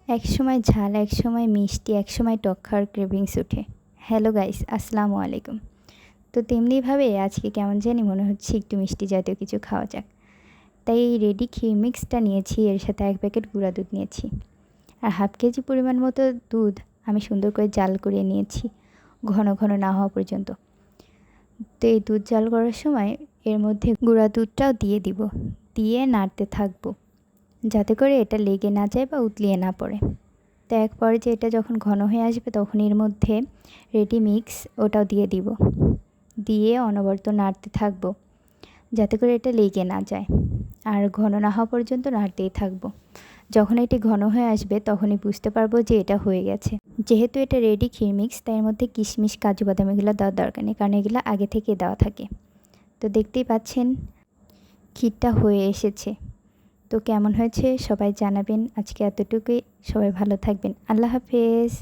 একসময় ঝাল, একসময় মিষ্টি, একসময় টক খাওয়ার ক্রেভিংস ওঠে। হ্যালো গাইস, আসসালামু আলাইকুম। তো তেমনিভাবে আজকে কেমন জানি মনে হচ্ছে একটু মিষ্টি জাতীয় কিছু খাওয়া যাক। তাই এই রেডি ক্ষীর মিক্সটা নিয়েছি, এর সাথে 1 প্যাকেট গুঁড়া দুধ নিয়েছি। আর হাফ কেজি পরিমাণ মতো দুধ আমি সুন্দর করে জাল করে নিয়েছি, ঘন ঘন না হওয়া পর্যন্ত। তো এই দুধ জাল করার সময় এর মধ্যে গুঁড়া দুধটাও দিয়ে দিব, দিয়ে নাড়তে থাকবো যাতে করে এটা লেগে না যায় বা উতলিয়ে না পড়ে। তো এক পর্যায়ে এটা যখন ঘন হয়ে আসবে তখন এর মধ্যে রেডি মিক্স ওটাও দিয়ে দিব, দিয়ে অনবরত নাড়তে থাকবো যাতে করে এটা লেগে না যায়। আর ঘন না হওয়া পর্যন্ত নাড়তেই থাকবো। যখন এটি ঘন হয়ে আসবে তখনই বুঝতে পারবো যে এটা হয়ে গেছে। যেহেতু এটা রেডি ক্ষীর মিক্স, তাই এর মধ্যে কিশমিশ, কাজু বাদাম এগুলো দেওয়ার দরকার নেই, কারণ এগুলো আগে থেকে দেওয়া থাকে। তো দেখতেই পাচ্ছেন ক্ষীরটা হয়ে এসেছে। তো কেমন হয়েছে সবাই জানাবেন। আজকে এতটুকুই, সবাই ভালো থাকবেন। আল্লাহ হাফেজ।